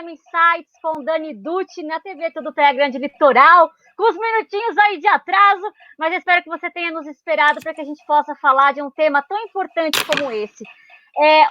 programa Insights com Dani Dutti na TV Tudo Praia Grande Litoral, com os minutinhos aí de atraso, mas espero que você tenha nos esperado para que a gente possa falar de um tema tão importante como esse.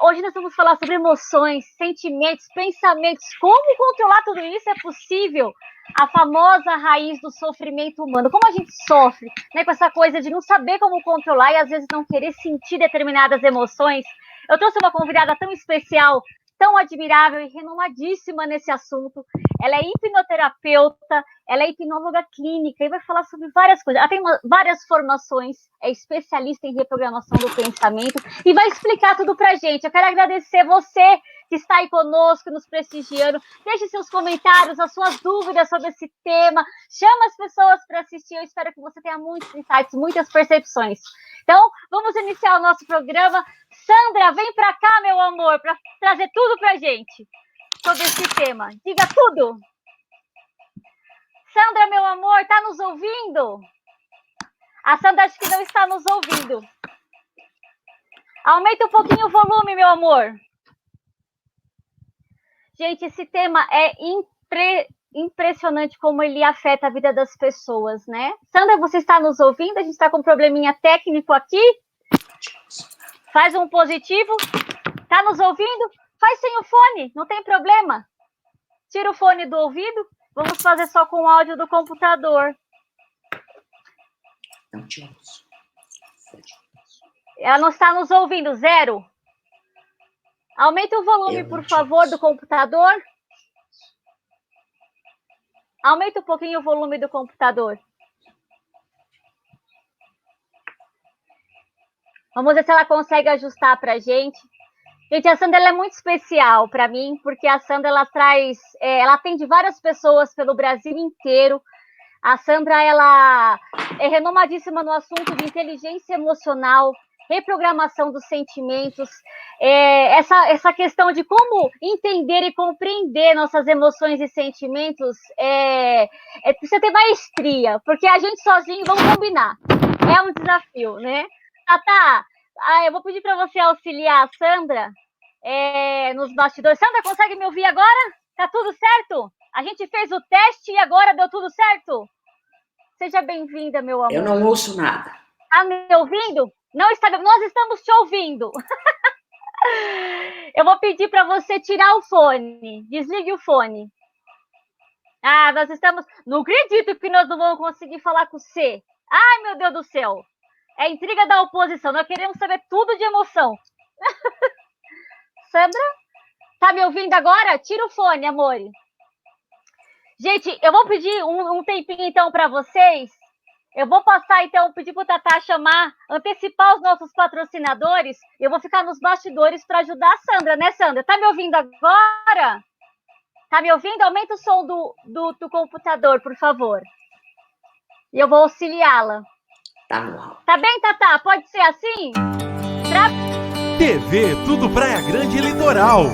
Hoje nós vamos falar sobre emoções, sentimentos, pensamentos, como controlar tudo isso é possível, a famosa raiz do sofrimento humano, como a gente sofre, né, com essa coisa de não saber como controlar e às vezes não querer sentir determinadas emoções. Eu trouxe uma convidada tão especial, tão admirável e renomadíssima nesse assunto. Ela é hipnoterapeuta, ela é hipnóloga clínica e vai falar sobre várias coisas. Ela tem várias formações, é especialista em reprogramação do pensamento e vai explicar tudo pra gente. Eu quero agradecer você que está aí conosco, nos prestigiando. Deixe seus comentários, as suas dúvidas sobre esse tema. Chama as pessoas para assistir. Eu espero que você tenha muitos insights, muitas percepções. Então, vamos iniciar o nosso programa. Sandra, vem para cá, meu amor, para trazer tudo para a gente sobre esse tema. Diga tudo. Sandra, meu amor, está nos ouvindo? A Sandra acho que não está nos ouvindo. Aumenta um pouquinho o volume, meu amor. Gente, esse tema é impressionante como ele afeta a vida das pessoas, né? Sandra, você está nos ouvindo? A gente está com um probleminha técnico aqui. Faz um positivo. Está nos ouvindo? Faz sem o fone, não tem problema. Tira o fone do ouvido. Vamos fazer só com o áudio do computador. Não tiramos. Ela não está nos ouvindo, zero. Aumenta o volume, por favor, do computador. Aumenta um pouquinho o volume do computador. Vamos ver se ela consegue ajustar para a gente. Gente, a Sandra ela é muito especial para mim, porque a Sandra ela atende várias pessoas pelo Brasil inteiro. A Sandra ela é renomadíssima no assunto de inteligência emocional, reprogramação dos sentimentos, essa questão de como entender e compreender nossas emoções e sentimentos, precisa ter maestria, porque a gente sozinho, vamos combinar, é um desafio, né? Tata, eu vou pedir para você auxiliar a Sandra nos bastidores. Sandra, consegue me ouvir agora? Tá tudo certo? A gente fez o teste e agora deu tudo certo? Seja bem-vinda, meu amor. Eu não ouço nada. Tá me ouvindo? Não está, nós estamos te ouvindo. Eu vou pedir para você tirar o fone. Desligue o fone. Nós estamos... Não acredito que nós não vamos conseguir falar com você. Ai, meu Deus do céu. É intriga da oposição. Nós queremos saber tudo de emoção. Sandra? Tá me ouvindo agora? Tira o fone, amor. Gente, eu vou pedir um tempinho, então, para vocês. Eu vou passar, então, pedir para o Tatá antecipar os nossos patrocinadores. Eu vou ficar nos bastidores para ajudar a Sandra, né, Sandra? Tá me ouvindo agora? Tá me ouvindo? Aumenta o som do computador, por favor. E eu vou auxiliá-la. Tá bom. Tá bem, Tatá? Pode ser assim? TV Tudo Praia Grande Litoral.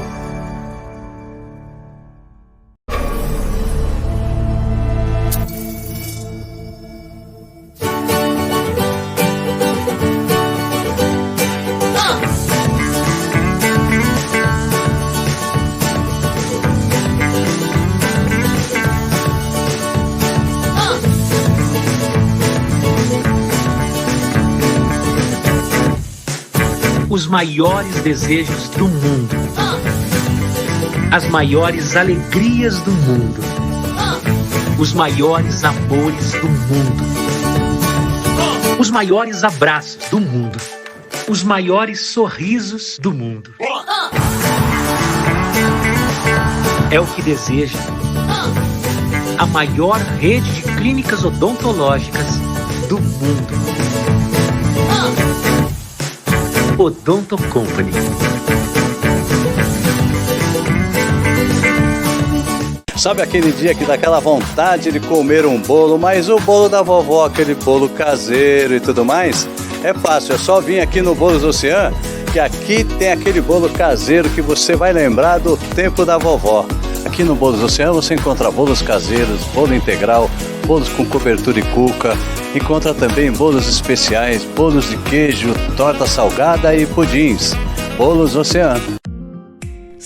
Os maiores desejos do mundo, as maiores alegrias do mundo, os maiores amores do mundo, os maiores abraços do mundo, os maiores sorrisos do mundo. É o que deseja a maior rede de clínicas odontológicas do mundo. Odonto Company. Sabe aquele dia que dá aquela vontade de comer um bolo, mas o bolo da vovó, aquele bolo caseiro e tudo mais? É fácil, é só vir aqui no Bolos Ocean, que aqui tem aquele bolo caseiro que você vai lembrar do tempo da vovó. Aqui no Bolos Ocean você encontra bolos caseiros, bolo integral, bolos com cobertura e cuca, encontra também bolos especiais, bolos de queijo, torta salgada e pudins. Bolos Ocean.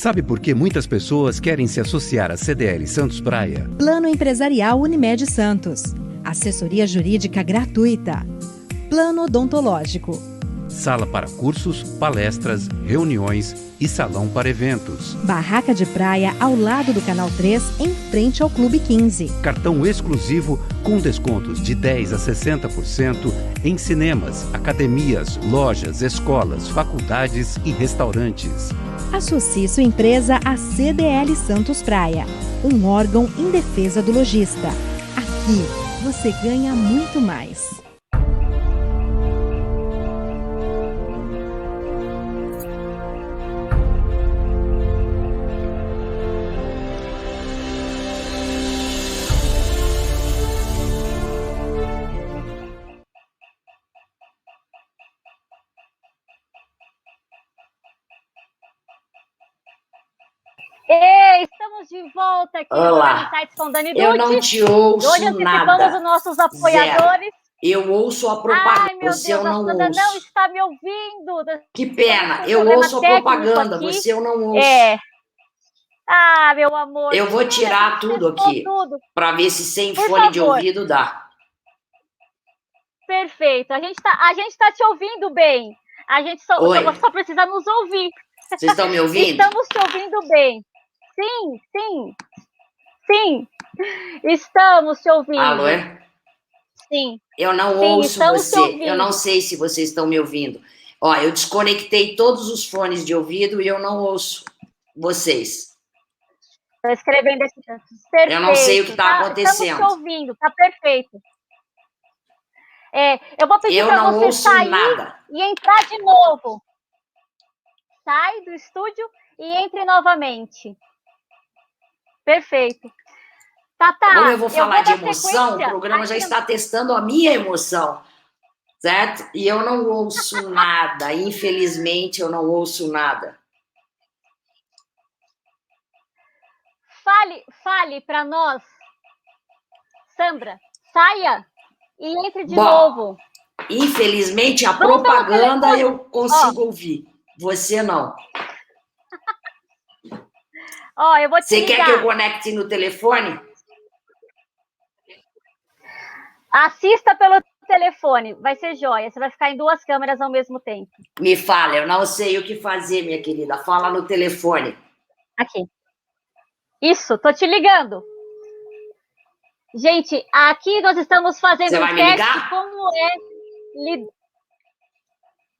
Sabe por que muitas pessoas querem se associar à CDL Santos Praia? Plano Empresarial Unimed Santos. Assessoria Jurídica gratuita. Plano Odontológico. Sala para cursos, palestras, reuniões e salão para eventos. Barraca de praia ao lado do Canal 3, em frente ao Clube 15. Cartão exclusivo com descontos de 10% a 60% em cinemas, academias, lojas, escolas, faculdades e restaurantes. Associe sua empresa à CDL Santos Praia, um órgão em defesa do lojista. Aqui você ganha muito mais. Ei, estamos de volta aqui no Olá. Insights com Dani Eu Dutti. não te ouço Hoje antecipamos nada. os nossos apoiadores. Eu ouço a propaganda, Ai, meu você Deus, eu a não Sandra ouço. não está me ouvindo. Que pena, um eu problema ouço a técnico propaganda, aqui. você eu não ouço. É. Ah, meu amor. Eu vou tirar tudo testou aqui, tudo. para ver se sem Por fone de favor. ouvido dá. Perfeito. A gente tá te ouvindo bem. A gente Oi. só precisa nos ouvir. Vocês estão me ouvindo? Estamos te ouvindo bem. Sim, sim. Sim. Estamos te ouvindo. Alô, é? Sim. Eu não Sim, ouço estamos te você. ouvindo. Eu não sei se vocês estão me ouvindo. Ó, eu desconectei todos os fones de ouvido e eu não ouço vocês. Estou escrevendo aqui. Perfeito. Eu não sei o que está acontecendo. Estamos te ouvindo, tá perfeito. Eu vou pedir Eu para não você ouço sair nada. e entrar de novo. Sai do estúdio e entre novamente. Perfeito. Tata, Como eu vou falar de dar emoção, o sequência programa já aqui está testando a minha emoção, certo? E eu não ouço nada, infelizmente eu não ouço nada. Fale para nós. Sandra, saia e entre de Bom, novo. Infelizmente a Vamos pelo propaganda telefone. eu consigo ouvir, você não. Ó, eu vou te Você ligar. quer que eu conecte no telefone? Assista pelo telefone, vai ser joia. Você vai ficar em duas câmeras ao mesmo tempo. Me fala, eu não sei o que fazer, minha querida. Fala no telefone. Aqui. Isso, tô te ligando. Gente, aqui nós estamos fazendo Você vai um me teste ligar?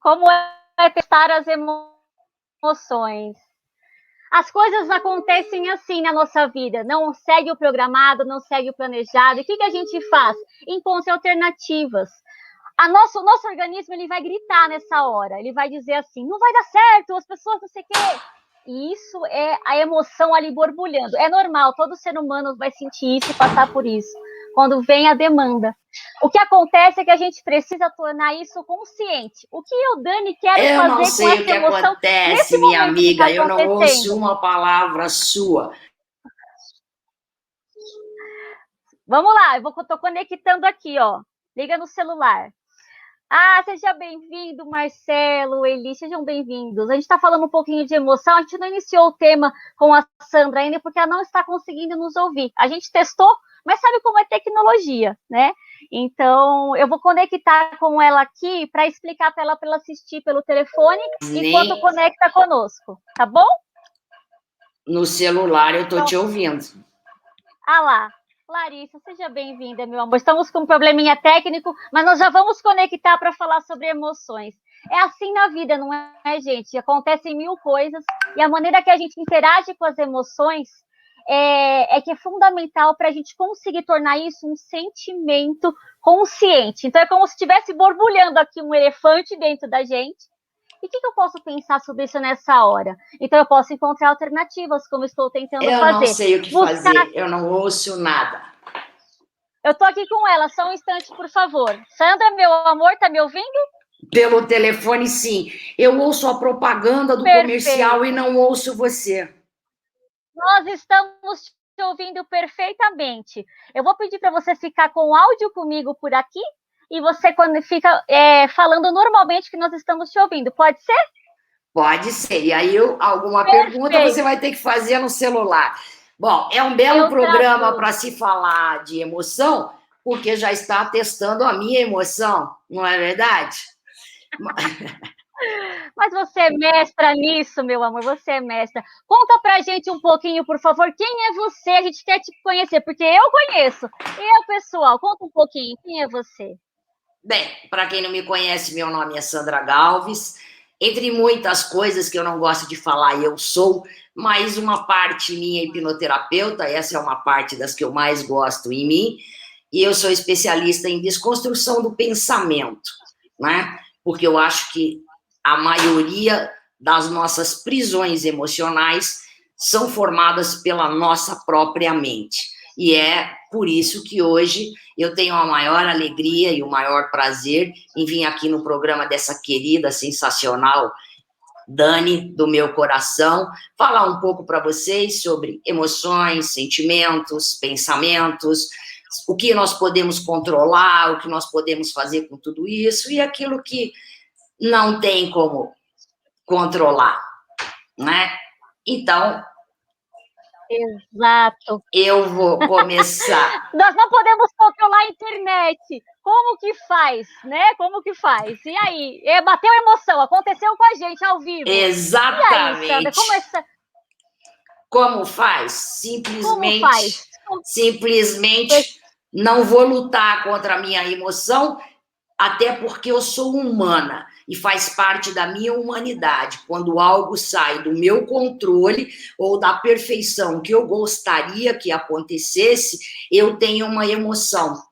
como é testar as emoções. As coisas acontecem assim na nossa vida, não segue o programado, não segue o planejado. E o que a gente faz? Encontra alternativas. Nosso organismo ele vai gritar nessa hora, ele vai dizer assim, não vai dar certo, as pessoas não sei o quê. E isso é a emoção ali borbulhando. É normal, todo ser humano vai sentir isso e passar por isso, quando vem a demanda. O que acontece é que a gente precisa tornar isso consciente. O que eu, Dani, quero fazer Eu não com sei o essa que emoção acontece, nesse minha momento que amiga. tá Eu não ouço acontecendo? uma palavra sua. Vamos lá, tô conectando aqui, ó. Liga no celular. Ah, seja bem-vindo, Marcelo, Eli, sejam bem-vindos. A gente está falando um pouquinho de emoção, a gente não iniciou o tema com a Sandra ainda, porque ela não está conseguindo nos ouvir. A gente testou, mas sabe como é tecnologia, né? Então, eu vou conectar com ela aqui para explicar para ela assistir pelo telefone enquanto conecta conosco, tá bom? No celular eu tô te ouvindo. Ah lá. Larissa, seja bem-vinda, meu amor. Estamos com um probleminha técnico, mas nós já vamos conectar para falar sobre emoções. É assim na vida, não é, gente? Acontecem mil coisas e a maneira que a gente interage com as emoções que é fundamental para a gente conseguir tornar isso um sentimento consciente. Então, é como se estivesse borbulhando aqui um elefante dentro da gente. E o que eu posso pensar sobre isso nessa hora? Então, eu posso encontrar alternativas, como estou tentando fazer. Eu não sei o que fazer, eu não ouço nada. Eu estou aqui com ela, só um instante, por favor. Sandra, meu amor, tá me ouvindo? Pelo telefone, sim. Eu ouço a propaganda do comercial e não ouço você. Nós estamos te ouvindo perfeitamente. Eu vou pedir para você ficar com áudio comigo por aqui, e você, quando fica falando normalmente, que nós estamos te ouvindo. Pode ser? Pode ser. E aí, alguma Perfeito. pergunta você vai ter que fazer no celular. Bom, é um belo programa para se falar de emoção, porque já está testando a minha emoção, não é verdade? Mas você é mestra nisso, meu amor, você é mestra. Conta pra gente um pouquinho, por favor, quem é você? A gente quer te conhecer, porque eu conheço. E o pessoal, conta um pouquinho, quem é você? Bem, para quem não me conhece, meu nome é Sandra Galves. Entre muitas coisas que eu não gosto de falar, eu sou, mas uma parte minha é hipnoterapeuta, essa é uma parte das que eu mais gosto em mim, e eu sou especialista em desconstrução do pensamento, né? Porque eu acho que a maioria das nossas prisões emocionais são formadas pela nossa própria mente. E é por isso que hoje eu tenho a maior alegria e o maior prazer em vir aqui no programa dessa querida, sensacional Dani, do meu coração, falar um pouco para vocês sobre emoções, sentimentos, pensamentos, o que nós podemos controlar, o que nós podemos fazer com tudo isso e aquilo que não tem como controlar, né? Então, Exato. eu vou começar. Nós não podemos controlar a internet. Como que faz, né? Como que faz? E aí? Bateu emoção, aconteceu com a gente ao vivo. Exatamente. E aí, Sandra, Como faz? Simplesmente não vou lutar contra a minha emoção, até porque eu sou humana e faz parte da minha humanidade. Quando algo sai do meu controle ou da perfeição que eu gostaria que acontecesse, eu tenho uma emoção.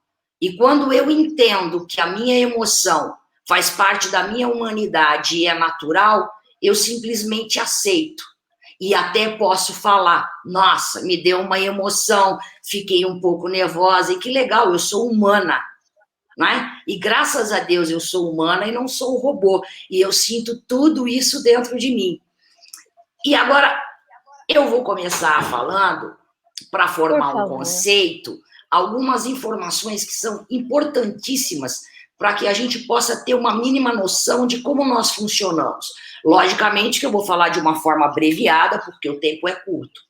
E quando eu entendo que a minha emoção faz parte da minha humanidade e é natural, eu simplesmente aceito. E até posso falar, nossa, me deu uma emoção, fiquei um pouco nervosa, e que legal, eu sou humana. Né? E graças a Deus eu sou humana e não sou um robô, e eu sinto tudo isso dentro de mim. E agora eu vou começar falando, para formar um conceito, algumas informações que são importantíssimas para que a gente possa ter uma mínima noção de como nós funcionamos. Logicamente que eu vou falar de uma forma abreviada, porque o tempo é curto.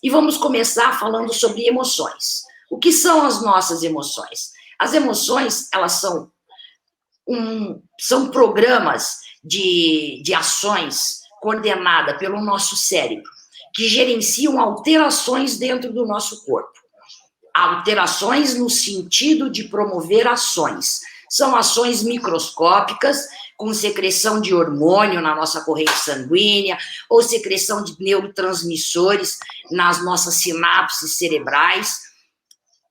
E vamos começar falando sobre emoções. O que são as nossas emoções? As emoções, elas são programas de ações coordenadas pelo nosso cérebro, que gerenciam alterações dentro do nosso corpo. Alterações no sentido de promover ações. São ações microscópicas, com secreção de hormônio na nossa corrente sanguínea, ou secreção de neurotransmissores nas nossas sinapses cerebrais.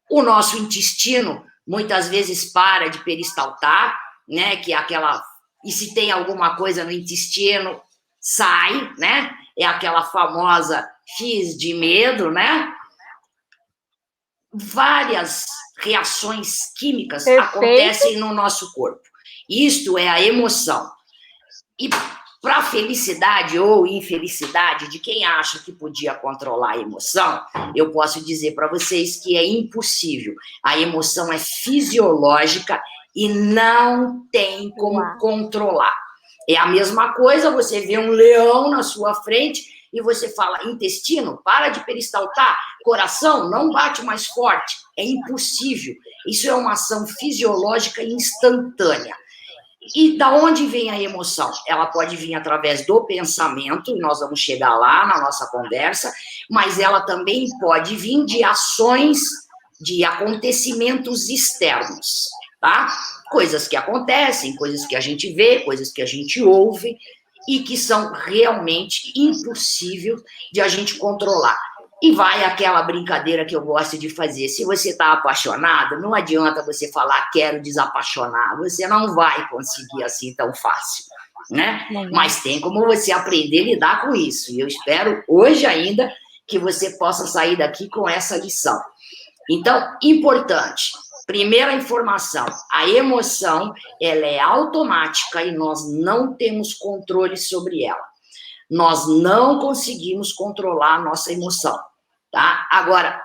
O nosso intestino muitas vezes para de peristaltar, né, que é aquela... E se tem alguma coisa no intestino, sai, né? É aquela famosa fiz de medo, né? Várias reações químicas acontecem no nosso corpo. Isto é a emoção. E para felicidade ou infelicidade de quem acha que podia controlar a emoção, eu posso dizer para vocês que é impossível. A emoção é fisiológica e não tem como controlar. É a mesma coisa, você vê um leão na sua frente e você fala, intestino, para de peristaltar, coração, não bate mais forte. É impossível. Isso é uma ação fisiológica instantânea. E da onde vem a emoção? Ela pode vir através do pensamento, e nós vamos chegar lá na nossa conversa, mas ela também pode vir de ações, de acontecimentos externos, tá? Coisas que acontecem, coisas que a gente vê, coisas que a gente ouve, e que são realmente impossíveis de a gente controlar. E vai aquela brincadeira que eu gosto de fazer. Se você está apaixonado, não adianta você falar quero desapaixonar. Você não vai conseguir assim tão fácil, né? Mas tem como você aprender a lidar com isso. E eu espero hoje ainda que você possa sair daqui com essa lição. Então, importante. Primeira informação, a emoção, ela é automática e nós não temos controle sobre ela. Nós não conseguimos controlar a nossa emoção, tá? Agora,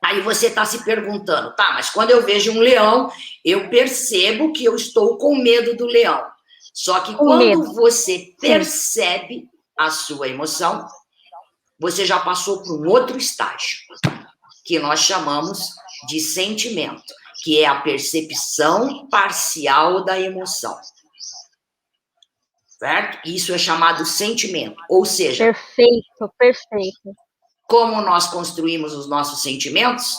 aí você está se perguntando, tá, mas quando eu vejo um leão, eu percebo que eu estou com medo do leão. Só que Com quando medo. você percebe a sua emoção, você já passou por um outro estágio, que nós chamamos de sentimento, que é a percepção parcial da emoção. Certo? Isso é chamado sentimento. Ou seja, Perfeito. como nós construímos os nossos sentimentos?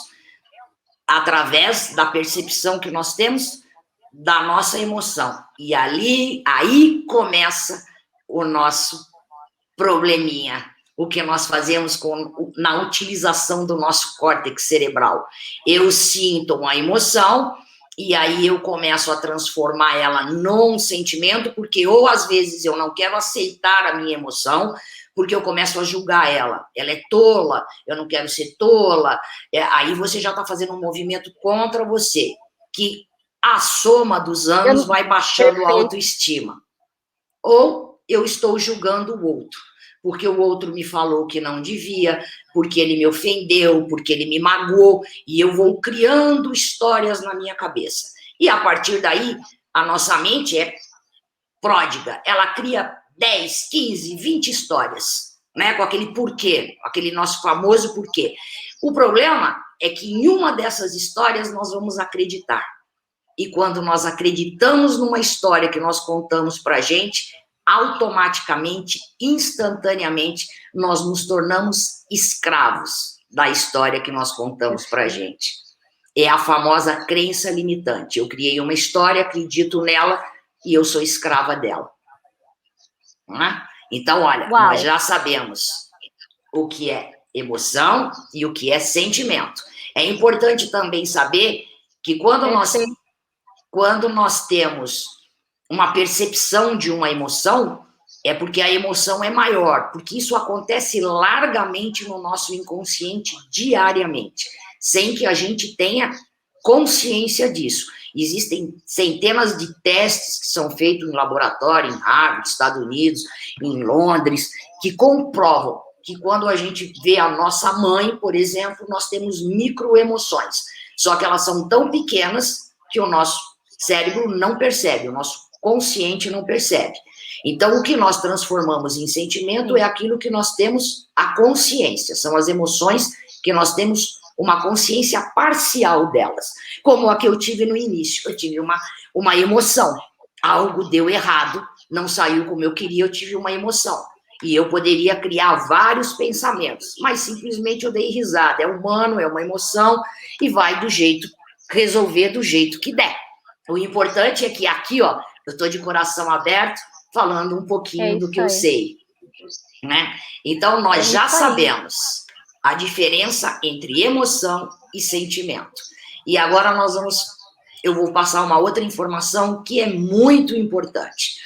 Através da percepção que nós temos da nossa emoção. E aí começa o nosso probleminha, o que nós fazemos na utilização do nosso córtex cerebral. Eu sinto uma emoção e aí eu começo a transformar ela num sentimento, porque ou às vezes eu não quero aceitar a minha emoção, porque eu começo a julgar ela. Ela é tola, eu não quero ser tola. Aí você já está fazendo um movimento contra você, que a soma dos anos vai baixando a autoestima. Ou eu estou julgando o outro, porque o outro me falou que não devia, porque ele me ofendeu, porque ele me magoou, e eu vou criando histórias na minha cabeça. E a partir daí, a nossa mente é pródiga, ela cria 10, 15, 20 histórias, né, com aquele porquê, aquele nosso famoso porquê. O problema é que em uma dessas histórias nós vamos acreditar. E quando nós acreditamos numa história que nós contamos para a gente, automaticamente, instantaneamente, nós nos tornamos escravos da história que nós contamos para a gente. É a famosa crença limitante. Eu criei uma história, acredito nela e eu sou escrava dela. Então, olha, nós já sabemos o que é emoção e o que é sentimento. É importante também saber que quando nós temos uma percepção de uma emoção, é porque a emoção é maior, porque isso acontece largamente no nosso inconsciente diariamente, sem que a gente tenha consciência disso. Existem centenas de testes que são feitos em laboratório, em Harvard, Estados Unidos, em Londres, que comprovam que quando a gente vê a nossa mãe, por exemplo, nós temos microemoções, só que elas são tão pequenas que o nosso cérebro não percebe, o nosso consciente não percebe. Então, o que nós transformamos em sentimento é aquilo que nós temos a consciência, são as emoções que nós temos uma consciência parcial delas, como a que eu tive no início. Eu tive uma emoção, algo deu errado, não saiu como eu queria, eu tive uma emoção. E eu poderia criar vários pensamentos, mas simplesmente eu dei risada. É humano, é uma emoção, e vai resolver do jeito que der. O importante é que aqui, ó, eu estou de coração aberto, falando um pouquinho do que eu sei, né? Então, nós já sabemos a diferença entre emoção e sentimento. E agora eu vou passar uma outra informação que é muito importante.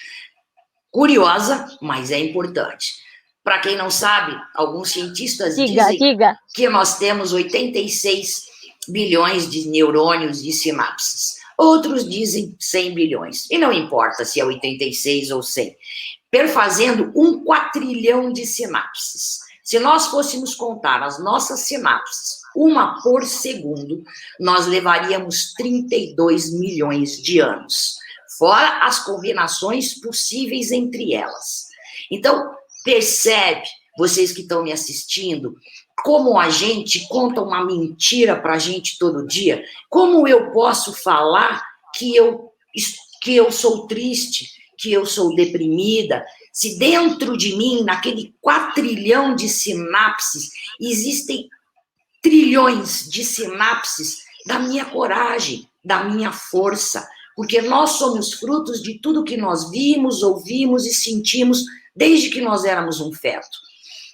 Curiosa, mas é importante. Para quem não sabe, alguns cientistas dizem que nós temos 86 bilhões de neurônios e sinapses. Outros dizem 100 bilhões. E não importa se é 86 ou 100. Perfazendo 1 quatrilhão de sinapses. Se nós fôssemos contar as nossas sinapses, uma por segundo, nós levaríamos 32 milhões de anos. Fora as combinações possíveis entre elas. Então, percebe, vocês que estão me assistindo, como a gente conta uma mentira para a gente todo dia? Como eu posso falar que eu sou triste, que eu sou deprimida, se dentro de mim, naquele quatrilhão de sinapses, existem trilhões de sinapses da minha coragem, da minha força, porque nós somos frutos de tudo que nós vimos, ouvimos e sentimos desde que nós éramos um feto.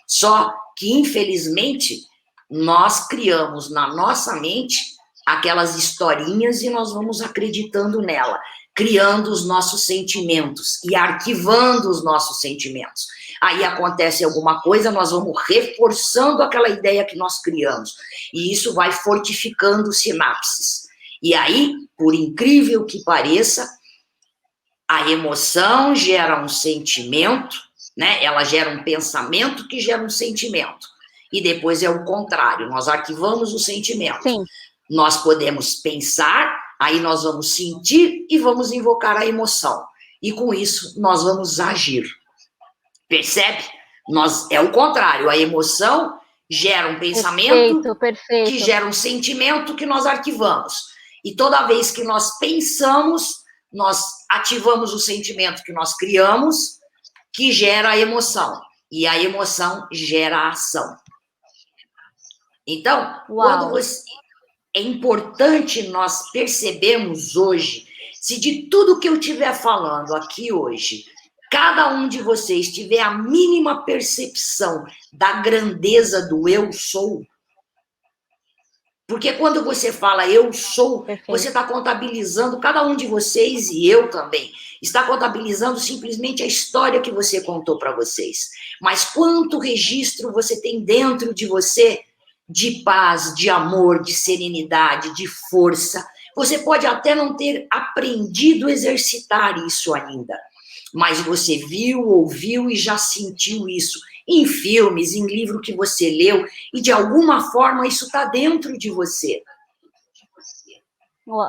Só que, infelizmente, nós criamos na nossa mente aquelas historinhas e nós vamos acreditando nela, criando os nossos sentimentos e arquivando os nossos sentimentos. Aí acontece alguma coisa, nós vamos reforçando aquela ideia que nós criamos. E isso vai fortificando sinapses. E aí, por incrível que pareça, a emoção gera um sentimento, né? Ela gera um pensamento que gera um sentimento. E depois é o contrário, nós arquivamos o sentimento. Sim. Nós podemos pensar, aí nós vamos sentir e vamos invocar a emoção. e com isso nós vamos agir. Percebe? É o contrário, a emoção gera um pensamento perfeito. que gera um sentimento que nós arquivamos. E toda vez que nós pensamos, nós ativamos o sentimento que nós criamos, que gera a emoção. E a emoção gera a ação. Então, é importante nós percebermos hoje, se de tudo que eu estiver falando aqui hoje, cada um de vocês tiver a mínima percepção da grandeza do eu sou, porque quando você fala eu sou, Perfeito. Você está contabilizando, cada um de vocês e eu também, está contabilizando simplesmente a história que você contou para vocês. Mas quanto registro você tem dentro de você de paz, de amor, de serenidade, de força. Você pode até não ter aprendido a exercitar isso ainda, mas você viu, ouviu e já sentiu isso em filmes, em livro que você leu, e de alguma forma isso está dentro de você.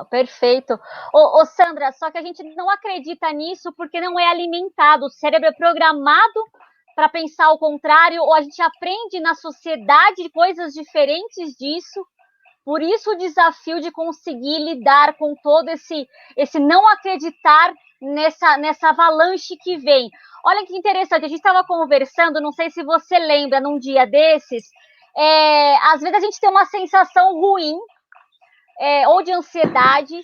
Perfeito. Ô, Sandra, só que a gente não acredita nisso porque não é alimentado. O cérebro é programado para pensar o contrário, ou a gente aprende na sociedade coisas diferentes disso. Por isso o desafio de conseguir lidar com todo esse não acreditar nessa avalanche que vem. Olha que interessante, a gente estava conversando, não sei se você lembra, num dia desses, às vezes a gente tem uma sensação ruim, ou de ansiedade,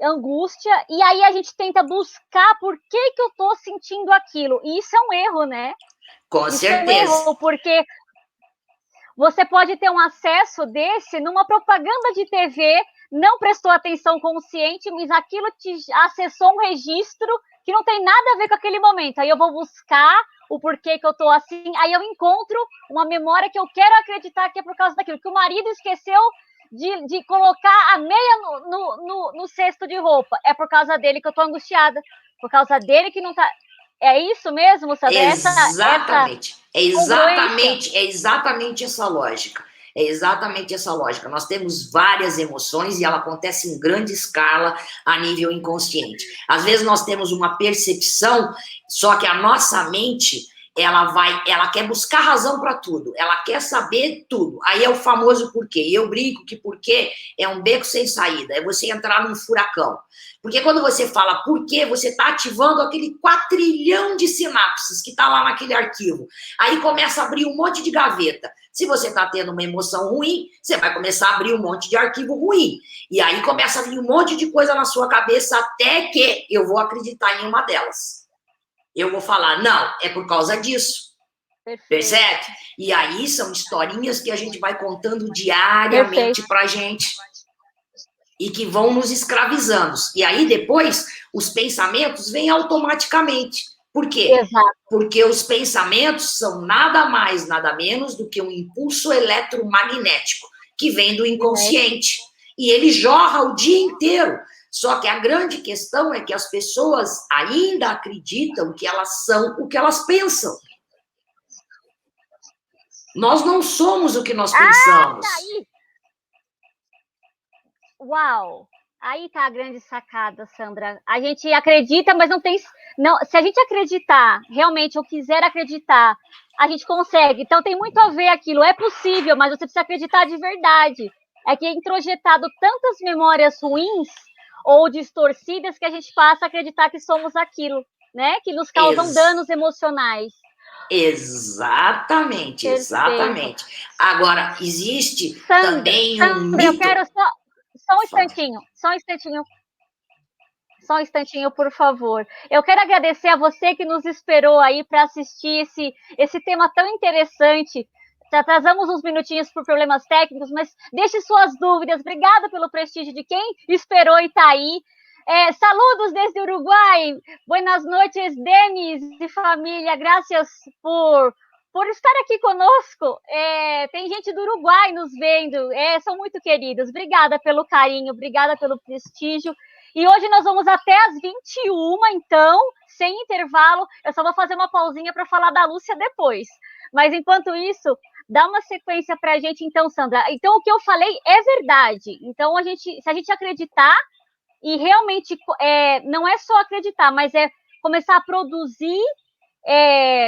angústia, e aí a gente tenta buscar por que eu estou sentindo aquilo. E isso é um erro, né? Com certeza. É um erro, porque você pode ter um acesso desse numa propaganda de TV, não prestou atenção consciente, mas aquilo te acessou um registro que não tem nada a ver com aquele momento. Aí eu vou buscar o porquê que eu tô assim, aí eu encontro uma memória que eu quero acreditar que é por causa daquilo, que o marido esqueceu de colocar a meia no cesto de roupa. É por causa dele que eu tô angustiada, por causa dele que não tá... É isso mesmo, sabe? Exatamente. É exatamente essa lógica. É exatamente essa lógica. Nós temos várias emoções e ela acontece em grande escala a nível inconsciente. Às vezes nós temos uma percepção, só que a nossa mente, ela quer buscar razão para tudo, ela quer saber tudo. Aí é o famoso porquê. E eu brinco que porquê é um beco sem saída, é você entrar num furacão. Porque quando você fala porquê, você está ativando aquele 4 trilhão de sinapses que está lá naquele arquivo. Aí começa a abrir um monte de gaveta. Se você está tendo uma emoção ruim, você vai começar a abrir um monte de arquivo ruim. E aí começa a vir um monte de coisa na sua cabeça até que eu vou acreditar em uma delas. Eu vou falar, não, é por causa disso. Perfeito. Percebe? E aí são historinhas que a gente vai contando diariamente pra gente. E que vão nos escravizando. E aí depois os pensamentos vêm automaticamente. Por quê? Exato. Porque os pensamentos são nada mais, nada menos do que um impulso eletromagnético que vem do inconsciente. E ele jorra o dia inteiro. Só que a grande questão é que as pessoas ainda acreditam que elas são o que elas pensam. Nós não somos o que nós pensamos. Aí. Uau! Aí tá a grande sacada, Sandra. A gente acredita, mas não tem... Não, se a gente acreditar, realmente, ou quiser acreditar, a gente consegue. Então tem muito a ver aquilo. É possível, mas você precisa acreditar de verdade. É que é introjetado tantas memórias ruins ou distorcidas que a gente passa a acreditar que somos aquilo, né? Que nos causam danos emocionais. Exatamente, exatamente. Agora, existe também um mito... Eu quero só um instantinho, por favor. Eu quero agradecer a você que nos esperou aí para assistir esse tema tão interessante. Atrasamos uns minutinhos por problemas técnicos, mas deixe suas dúvidas. Obrigada pelo prestígio de quem esperou e está aí. Saludos desde o Uruguai. Buenas noches, Denis e família. Graças por estar aqui conosco. Tem gente do Uruguai nos vendo. São muito queridos. Obrigada pelo carinho, obrigada pelo prestígio. E hoje nós vamos até às 21, então, sem intervalo. Eu só vou fazer uma pausinha para falar da Lúcia depois. Mas, enquanto isso, dá uma sequência para a gente, então, Sandra. Então, o que eu falei é verdade. Então, se a gente acreditar, e realmente não é só acreditar, mas é começar a produzir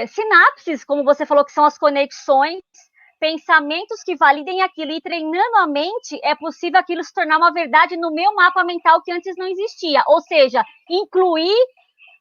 sinapses, como você falou, que são as conexões, pensamentos que validem aquilo, e treinando a mente, é possível aquilo se tornar uma verdade no meu mapa mental que antes não existia, ou seja, incluir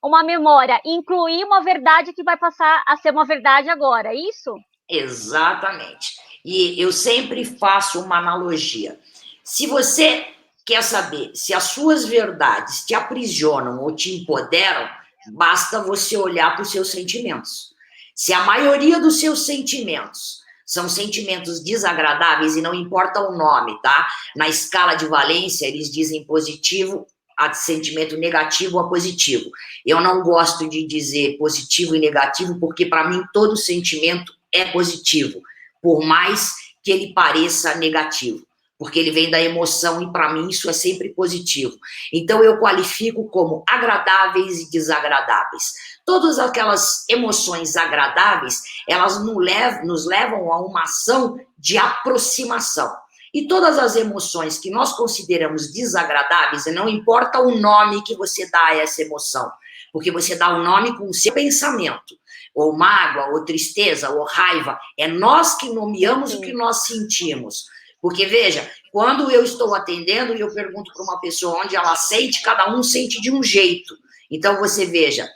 uma memória, incluir uma verdade que vai passar a ser uma verdade agora, é isso? Exatamente. E eu sempre faço uma analogia. Se você quer saber se as suas verdades te aprisionam ou te empoderam, basta você olhar para os seus sentimentos. Se a maioria dos seus sentimentos são sentimentos desagradáveis, e não importa o nome, tá? Na escala de valência, eles dizem positivo a sentimento negativo a positivo. Eu não gosto de dizer positivo e negativo, porque para mim todo sentimento é positivo, por mais que ele pareça negativo, porque ele vem da emoção, e para mim isso é sempre positivo. Então eu qualifico como agradáveis e desagradáveis. Todas aquelas emoções agradáveis, elas nos levam a uma ação de aproximação. E todas as emoções que nós consideramos desagradáveis, e não importa o nome que você dá a essa emoção, porque você dá o nome com o seu pensamento, ou mágoa, ou tristeza, ou raiva, é nós que nomeamos o que nós sentimos. Porque, veja, quando eu estou atendendo e eu pergunto para uma pessoa onde ela sente, cada um sente de um jeito. Então, você veja,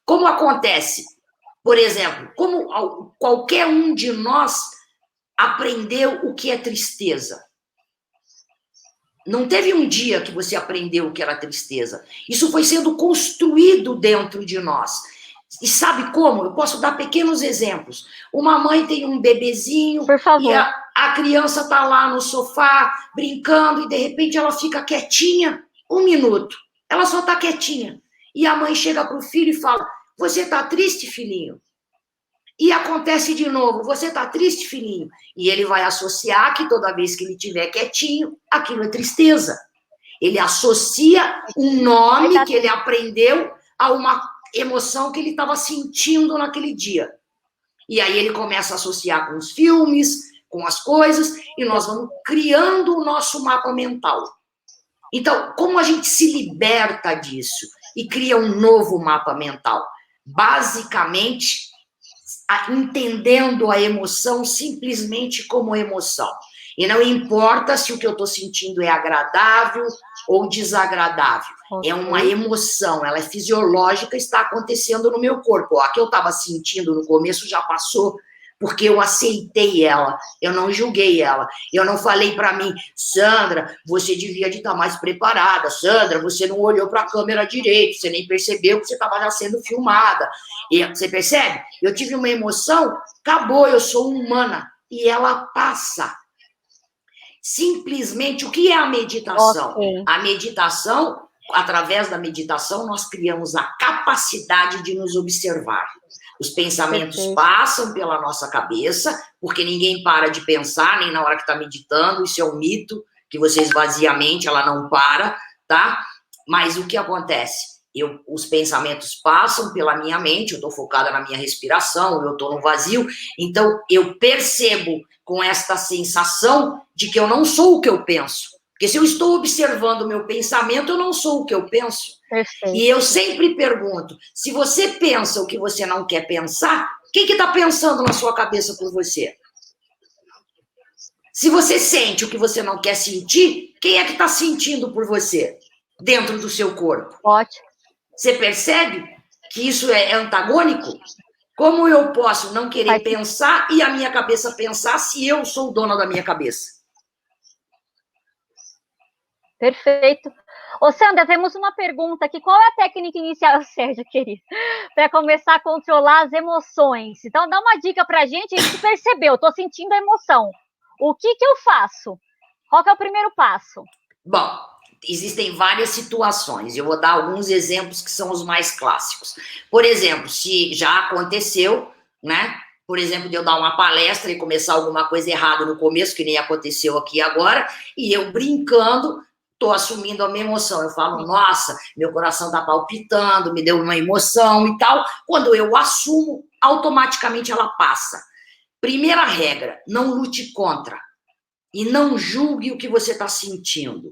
como acontece, por exemplo, como qualquer um de nós aprendeu o que é tristeza. Não teve um dia que você aprendeu o que era tristeza. Isso foi sendo construído dentro de nós. E sabe como? Eu posso dar pequenos exemplos. Uma mãe tem um bebezinho, por favor, e a criança está lá no sofá brincando, e de repente ela fica quietinha 1 minuto. Ela só está quietinha. E a mãe chega para o filho e fala: você está triste, filhinho? E acontece de novo: você está triste, filhinho? E ele vai associar que toda vez que ele estiver quietinho, aquilo é tristeza. Ele associa um nome que ele aprendeu a uma emoção que ele estava sentindo naquele dia. E aí ele começa a associar com os filmes, com as coisas, e nós vamos criando o nosso mapa mental. Então, como a gente se liberta disso e cria um novo mapa mental? Basicamente, entendendo a emoção simplesmente como emoção. E não importa se o que eu estou sentindo é agradável ou desagradável. É uma emoção, ela é fisiológica, está acontecendo no meu corpo. A que eu estava sentindo no começo já passou, porque eu aceitei ela, eu não julguei ela. Eu não falei para mim: Sandra, você devia de estar mais preparada. Sandra, você não olhou para a câmera direito, você nem percebeu que você estava já sendo filmada. E você percebe? Eu tive uma emoção, acabou, eu sou humana. E ela passa. Simplesmente, o que é a meditação? Okay. A meditação, através da meditação, nós criamos a capacidade de nos observar. Os pensamentos passam pela nossa cabeça, porque ninguém para de pensar, nem na hora que está meditando. Isso é um mito, que você esvazia a mente, ela não para, tá? Mas o que acontece? Os pensamentos passam pela minha mente, eu estou focada na minha respiração, eu estou no vazio, então eu percebo com esta sensação de que eu não sou o que eu penso. Porque se eu estou observando o meu pensamento, eu não sou o que eu penso. Perfeito. E eu sempre pergunto: se você pensa o que você não quer pensar, quem que está pensando na sua cabeça por você? Se você sente o que você não quer sentir, quem é que está sentindo por você dentro do seu corpo? Ótimo. Você percebe que isso é antagônico? Como eu posso não querer pensar e a minha cabeça pensar se eu sou dona da minha cabeça? Perfeito. Ô, Sandra, temos uma pergunta aqui. Qual é a técnica inicial, Sérgio, querido, para começar a controlar as emoções? Então, dá uma dica para a gente percebeu, estou sentindo a emoção. O que eu faço? Qual que é o primeiro passo? Bom, existem várias situações. Eu vou dar alguns exemplos que são os mais clássicos. Por exemplo, se já aconteceu, né? Por exemplo, de eu dar uma palestra e começar alguma coisa errada no começo, que nem aconteceu aqui agora, e eu brincando, estou assumindo a minha emoção. Eu falo: nossa, meu coração está palpitando, me deu uma emoção e tal. Quando eu assumo, automaticamente ela passa. Primeira regra: não lute contra. E não julgue o que você está sentindo.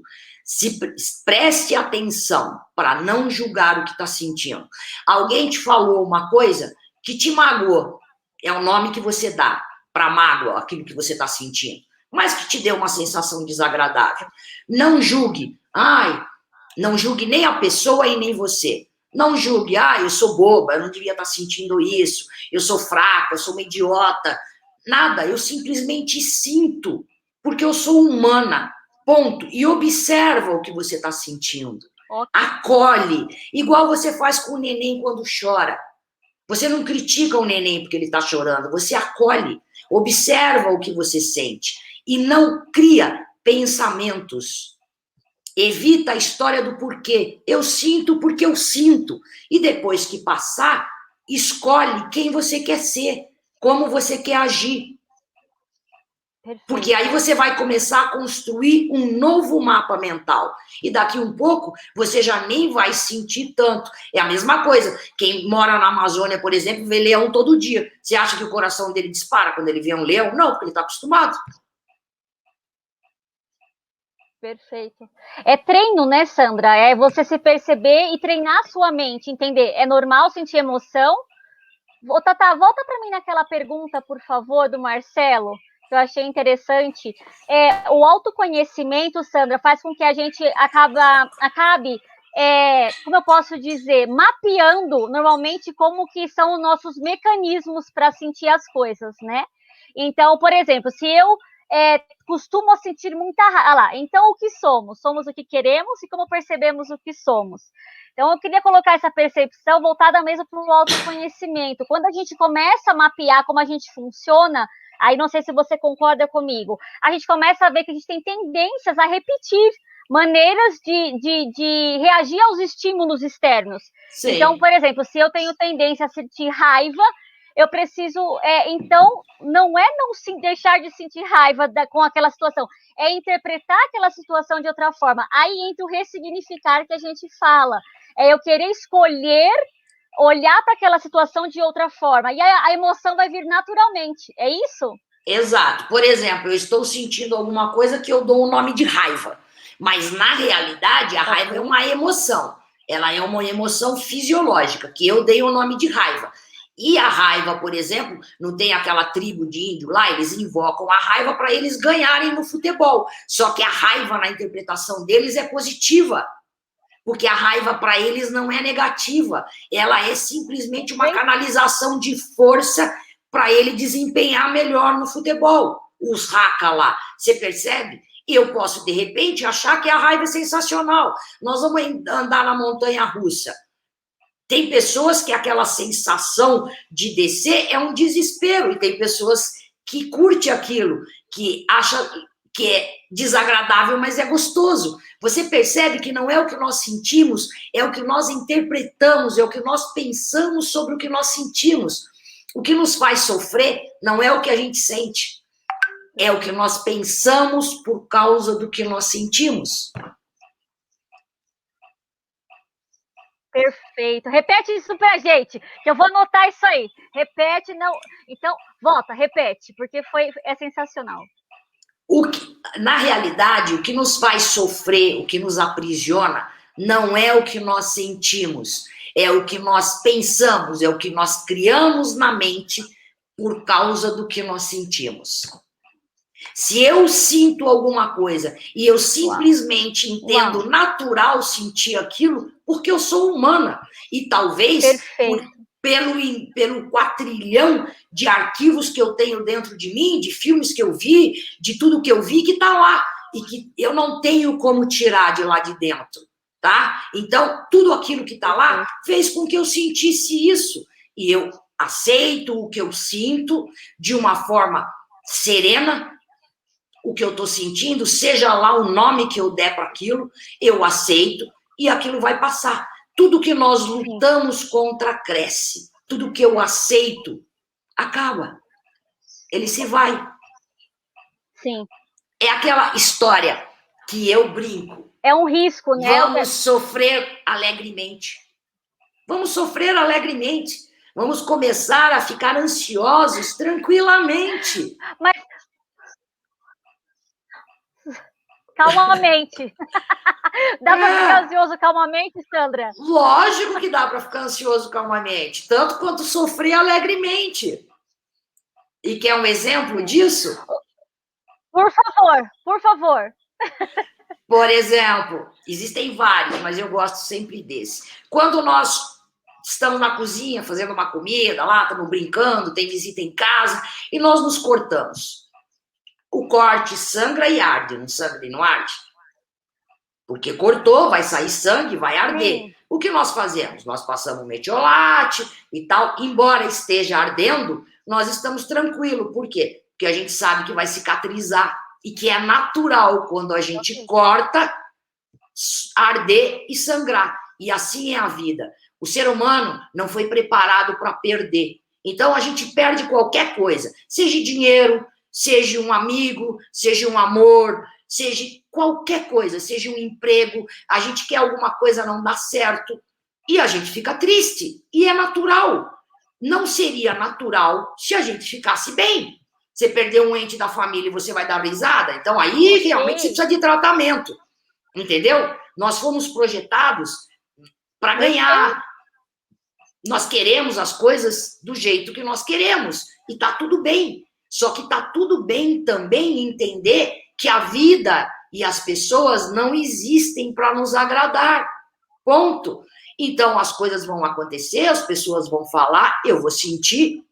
Preste atenção para não julgar o que está sentindo. Alguém te falou uma coisa que te magoou. É o nome que você dá para mágoa, aquilo que você está sentindo. Mas que te deu uma sensação desagradável. Não julgue. Não julgue nem a pessoa e nem você. Não julgue. Eu sou boba, eu não devia estar sentindo isso. Eu sou fraca, eu sou uma idiota. Nada, eu simplesmente sinto. Porque eu sou humana. Ponto. E observa o que você está sentindo. Acolhe. Igual você faz com o neném quando chora. Você não critica o neném porque ele está chorando. Você acolhe. Observa o que você sente. E não cria pensamentos. Evita a história do porquê. Eu sinto porque eu sinto. E depois que passar, escolhe quem você quer ser. Como você quer agir. Porque aí você vai começar a construir um novo mapa mental. E daqui um pouco, você já nem vai sentir tanto. É a mesma coisa. Quem mora na Amazônia, por exemplo, vê leão todo dia. Você acha que o coração dele dispara quando ele vê um leão? Não, porque ele está acostumado. Perfeito. É treino, né, Sandra? É você se perceber e treinar a sua mente, entender. É normal sentir emoção. Tata, volta para mim naquela pergunta, por favor, do Marcelo, que eu achei interessante. O autoconhecimento, Sandra, faz com que a gente acabe, como eu posso dizer, mapeando normalmente como que são os nossos mecanismos para sentir as coisas, né? Então, por exemplo, se eu costumo sentir muita raiva. Então, o que somos? Somos o que queremos e como percebemos o que somos. Então, eu queria colocar essa percepção voltada mesmo para o autoconhecimento. Quando a gente começa a mapear como a gente funciona, aí não sei se você concorda comigo, a gente começa a ver que a gente tem tendências a repetir maneiras de reagir aos estímulos externos. Sim. Então, por exemplo, se eu tenho tendência a sentir raiva, eu preciso, então, não é não deixar de sentir raiva com aquela situação, é interpretar aquela situação de outra forma. Aí entra o ressignificar que a gente fala. É eu querer escolher olhar para aquela situação de outra forma. E a emoção vai vir naturalmente. É isso? Exato. Por exemplo, eu estou sentindo alguma coisa que eu dou o nome de raiva. Mas, na realidade, a raiva é uma emoção. Ela é uma emoção fisiológica, que eu dei o nome de raiva. E a raiva, por exemplo, não tem aquela tribo de índio lá, eles invocam a raiva para eles ganharem no futebol. Só que a raiva, na interpretação deles, é positiva. Porque a raiva para eles não é negativa. Ela é simplesmente uma canalização de força para ele desempenhar melhor no futebol. Os raca lá, você percebe? E eu posso, de repente, achar que a raiva é sensacional. Nós vamos andar na montanha-russa. Tem pessoas que aquela sensação de descer é um desespero, e tem pessoas que curtem aquilo, que acham que é desagradável, mas é gostoso. Você percebe que não é o que nós sentimos, é o que nós interpretamos, é o que nós pensamos sobre o que nós sentimos. O que nos faz sofrer não é o que a gente sente, é o que nós pensamos por causa do que nós sentimos. Perfeito. Repete isso pra gente, que eu vou anotar isso aí. Repete, não. Então, volta, repete, porque é sensacional. Na realidade, o que nos faz sofrer, o que nos aprisiona, não é o que nós sentimos, é o que nós pensamos, é o que nós criamos na mente por causa do que nós sentimos. Se eu sinto alguma coisa e eu simplesmente entendo natural sentir aquilo, porque eu sou humana. E talvez pelo 4 trilhão de arquivos que eu tenho dentro de mim, de filmes que eu vi, de tudo que eu vi, que está lá. E que eu não tenho como tirar de lá de dentro. Tá? Então, tudo aquilo que está lá fez com que eu sentisse isso. E eu aceito o que eu sinto de uma forma serena. O que eu estou sentindo, seja lá o nome que eu der para aquilo, eu aceito e aquilo vai passar. Tudo que nós lutamos contra cresce. Tudo que eu aceito acaba. Ele se vai. Sim. É aquela história que eu brinco. É um risco, né? Vamos sofrer alegremente. Vamos sofrer alegremente. Vamos começar a ficar ansiosos tranquilamente. Calmamente. Dá para ficar ansioso calmamente, Sandra? Lógico que dá para ficar ansioso calmamente, tanto quanto sofrer alegremente. E quer um exemplo disso? Por favor, por favor. Por exemplo, existem vários, mas eu gosto sempre desse. Quando nós estamos na cozinha fazendo uma comida, lá estamos brincando, tem visita em casa, e nós nos cortamos. O corte sangra e arde, não sangra e não arde? Porque cortou, vai sair sangue, vai arder. Sim. O que nós fazemos? Nós passamos metiolate e tal, embora esteja ardendo, nós estamos tranquilos. Por quê? Porque a gente sabe que vai cicatrizar e que é natural quando a gente corta, arder e sangrar. E assim é a vida. O ser humano não foi preparado para perder. Então a gente perde qualquer coisa, seja dinheiro, seja um amigo, seja um amor, seja qualquer coisa, seja um emprego, a gente quer alguma coisa, não dá certo, e a gente fica triste, e é natural. Não seria natural se a gente ficasse bem. Você perdeu um ente da família e você vai dar risada? Então aí realmente você precisa de tratamento, entendeu? Nós fomos projetados para ganhar. Nós queremos as coisas do jeito que nós queremos, e tá tudo bem. Só que tá tudo bem também entender que a vida e as pessoas não existem para nos agradar. Ponto. Então as coisas vão acontecer, as pessoas vão falar, eu vou sentir,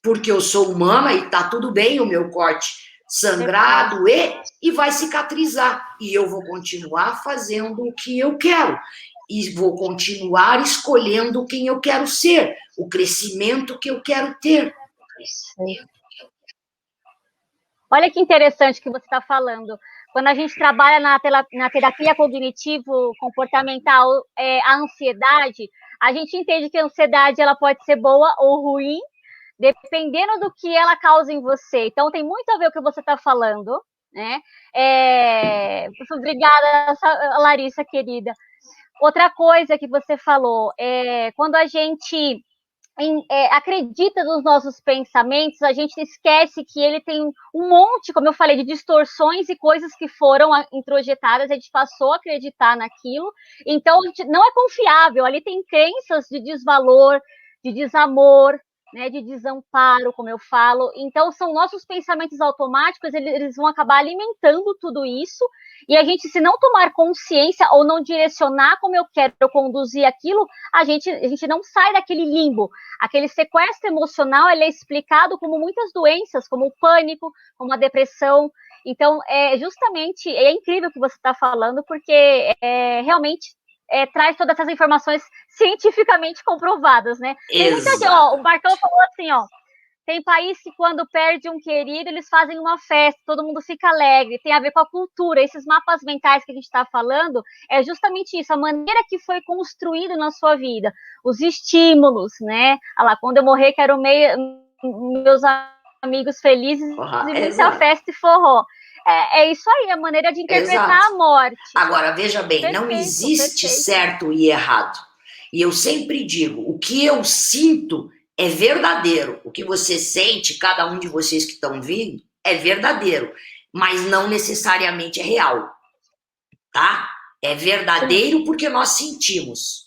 porque eu sou humana e tá tudo bem o meu corte sangrar, doer, e vai cicatrizar. E eu vou continuar fazendo o que eu quero. E vou continuar escolhendo quem eu quero ser, o crescimento que eu quero ter. Olha que interessante que você está falando. Quando a gente trabalha na terapia cognitivo-comportamental, a ansiedade, a gente entende que a ansiedade ela pode ser boa ou ruim, dependendo do que ela causa em você. Então, tem muito a ver com o que você está falando, né? Obrigada, Larissa, querida. Outra coisa que você falou, quando a gente acredita nos nossos pensamentos, a gente esquece que ele tem um monte, como eu falei, de distorções e coisas que foram introjetadas, a gente passou a acreditar naquilo, então não é confiável, ali tem crenças de desvalor, de desamor, né, de desamparo, como eu falo. Então, são nossos pensamentos automáticos, eles vão acabar alimentando tudo isso, e a gente, se não tomar consciência ou não direcionar como eu quero conduzir aquilo, a gente não sai daquele limbo. Aquele sequestro emocional, ele é explicado como muitas doenças, como o pânico, como a depressão. Então, justamente, é incrível o que você está falando, porque realmente traz todas essas informações cientificamente comprovadas, né? Tem muita gente, o Marcão falou assim, tem país que quando perde um querido, eles fazem uma festa, todo mundo fica alegre, tem a ver com a cultura. Esses mapas mentais que a gente está falando, é justamente isso, a maneira que foi construído na sua vida, os estímulos, né? Olha lá, quando eu morrer, quero meus amigos felizes e muita festa e forró. É isso aí, a maneira de interpretar a morte. Agora, veja bem, perfeito, não existe certo e errado. E eu sempre digo, o que eu sinto é verdadeiro. O que você sente, cada um de vocês que estão vindo, é verdadeiro. Mas não necessariamente é real. Tá? É verdadeiro porque nós sentimos.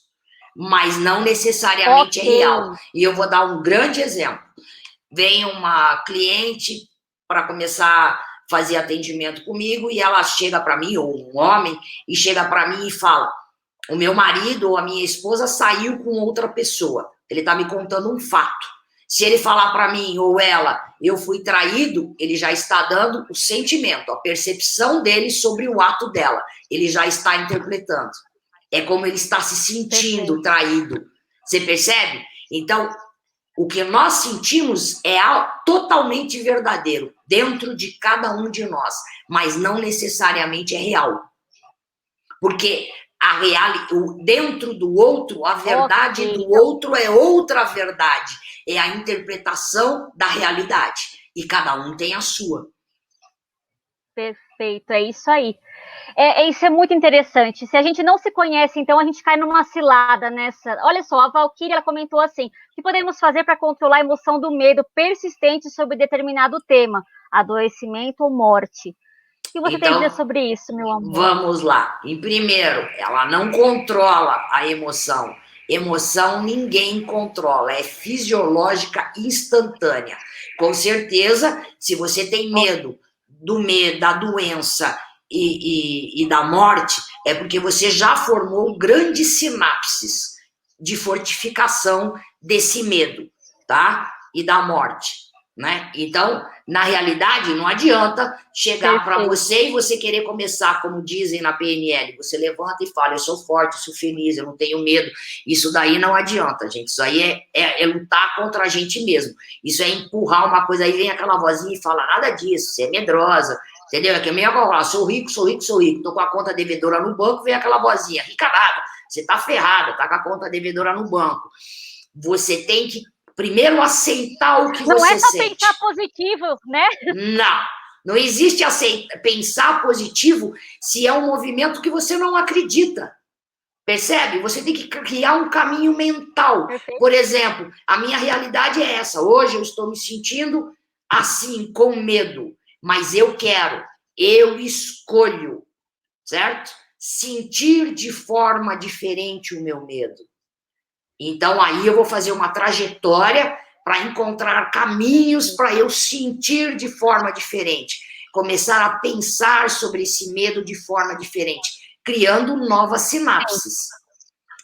Mas não necessariamente é real. E eu vou dar um grande exemplo. Vem uma cliente para começar fazer atendimento comigo e ela chega para mim, ou um homem, e chega para mim e fala, o meu marido ou a minha esposa saiu com outra pessoa, ele está me contando um fato. Se ele falar para mim ou ela, eu fui traído, ele já está dando o sentimento, a percepção dele sobre o ato dela, ele já está interpretando. É como ele está se sentindo traído. Você percebe? Então, o que nós sentimos é totalmente verdadeiro, dentro de cada um de nós, mas não necessariamente é real. Porque dentro do outro, a verdade do outro é outra verdade, é a interpretação da realidade, e cada um tem a sua. Perfeito, é isso aí. Isso é muito interessante. Se a gente não se conhece, então a gente cai numa cilada nessa. Olha só, a Valquíria ela comentou assim: o que podemos fazer para controlar a emoção do medo persistente sobre determinado tema, adoecimento ou morte? O que você tem a dizer sobre isso, meu amor? Vamos lá. Em primeiro, ela não controla a emoção. Emoção ninguém controla, é fisiológica instantânea. Com certeza, se você tem medo da doença e da morte, é porque você já formou grandes sinapses de fortificação desse medo, tá? E da morte, né? Então, na realidade, não adianta chegar para você e você querer começar, como dizem na PNL, você levanta e fala, eu sou forte, eu sou feliz, eu não tenho medo. Isso daí não adianta, gente. Isso aí é lutar contra a gente mesmo. Isso é empurrar uma coisa, aí vem aquela vozinha e fala, nada disso, você é medrosa, entendeu? É que a minha avó fala, sou rico, sou rico, sou rico, tô com a conta devedora no banco, vem aquela vozinha, rica nada, você tá ferrada, tá com a conta devedora no banco. Você tem que primeiro aceitar o que você sente. Não é só pensar positivo, né? Não existe pensar positivo se é um movimento que você não acredita. Percebe? Você tem que criar um caminho mental. Perfeito. Por exemplo, a minha realidade é essa. Hoje eu estou me sentindo assim, com medo. Mas eu escolho, certo? Sentir de forma diferente o meu medo. Então, aí eu vou fazer uma trajetória para encontrar caminhos para eu sentir de forma diferente. Começar a pensar sobre esse medo de forma diferente, criando novas sinapses.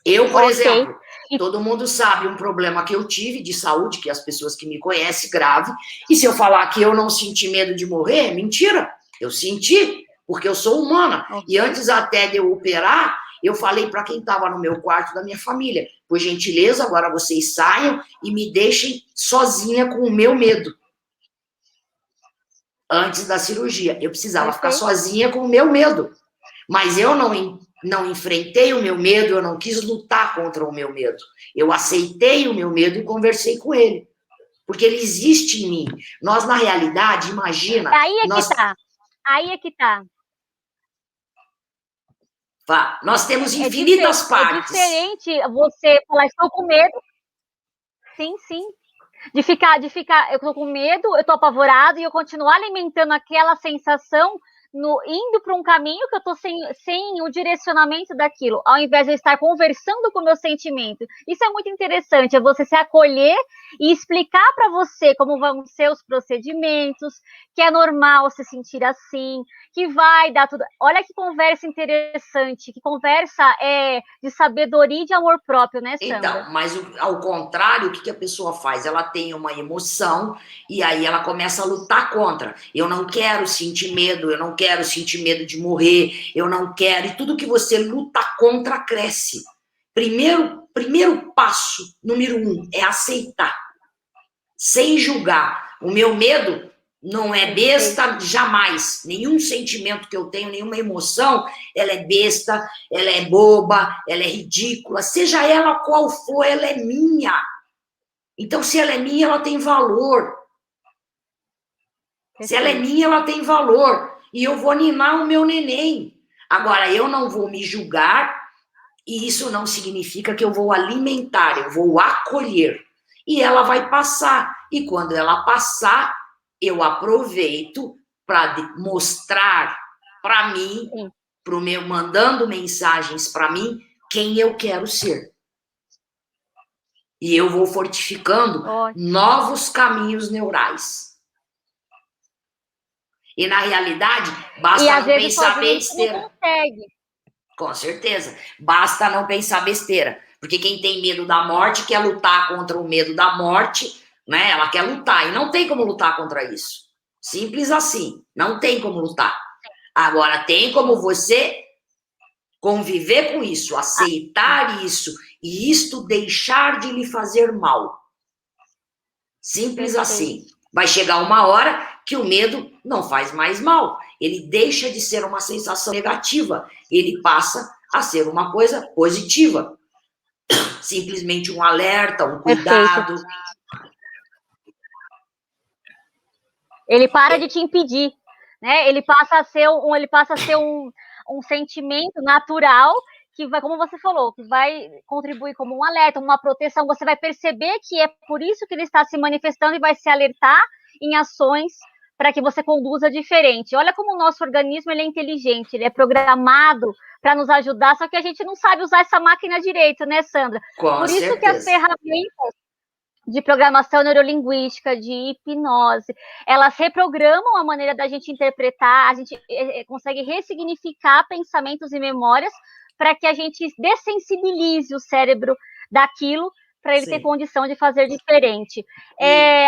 Eu, por exemplo, todo mundo sabe um problema que eu tive de saúde, que as pessoas que me conhecem, grave, e se eu falar que eu não senti medo de morrer, é mentira. Eu senti, porque eu sou humana. E antes até de eu operar, eu falei para quem estava no meu quarto da minha família, por gentileza, agora vocês saiam e me deixem sozinha com o meu medo. Antes da cirurgia. Eu precisava ficar sozinha com o meu medo. Mas eu não enfrentei o meu medo, eu não quis lutar contra o meu medo. Eu aceitei o meu medo e conversei com ele. Porque ele existe em mim. Nós, na realidade, imagina... Aí é que tá. Nós temos infinitas partes. É diferente você falar, estou com medo. Sim. De ficar, eu tô com medo, eu tô apavorado e eu continuar alimentando aquela sensação, indo para um caminho que eu tô sem o direcionamento daquilo, ao invés de eu estar conversando com o meu sentimento. Isso é muito interessante, é você se acolher e explicar para você como vão ser os procedimentos, que é normal se sentir assim, que vai dar tudo. Olha que conversa interessante, que conversa de sabedoria e de amor próprio, né, Sandra? Então, mas ao contrário, o que a pessoa faz? Ela tem uma emoção e aí ela começa a lutar contra. Eu não quero sentir medo, eu não quero sentir medo de morrer, eu não quero. E tudo que você luta contra cresce. Primeiro passo, número 1, é aceitar. Sem julgar. O meu medo não é besta jamais. Nenhum sentimento que eu tenho, nenhuma emoção, ela é besta, ela é boba, ela é ridícula. Seja ela qual for, ela é minha. Então, se ela é minha, ela tem valor. Se ela é minha, ela tem valor. E eu vou ninar o meu neném. Agora, eu não vou me julgar e isso não significa que eu vou alimentar, eu vou acolher. E ela vai passar. E quando ela passar, eu aproveito para mostrar para mim, mandando mensagens para mim, quem eu quero ser. E eu vou fortificando novos caminhos neurais. E na realidade, basta não pensar besteira. Não consegue. Com certeza. Basta não pensar besteira. Porque quem tem medo da morte quer lutar contra o medo da morte, né? Ela quer lutar. E não tem como lutar contra isso. Simples assim. Não tem como lutar. Agora, tem como você conviver com isso, aceitar isso, e isto deixar de lhe fazer mal. Simples assim. Vai chegar uma hora que o medo não faz mais mal. Ele deixa de ser uma sensação negativa. Ele passa a ser uma coisa positiva. Simplesmente um alerta, um cuidado. Ele para de te impedir, né? Ele passa a ser um sentimento natural que vai, como você falou, que vai contribuir como um alerta, uma proteção. Você vai perceber que é por isso que ele está se manifestando e vai se alertar em ações para que você conduza diferente. Olha como o nosso organismo ele é inteligente, ele é programado para nos ajudar, só que a gente não sabe usar essa máquina direito, né, Sandra? Com Por isso que as certeza. ferramentas de programação neurolinguística, de hipnose, elas reprogramam a maneira da gente interpretar, a gente consegue ressignificar pensamentos e memórias para que a gente dessensibilize o cérebro daquilo para ele ter condição de fazer diferente.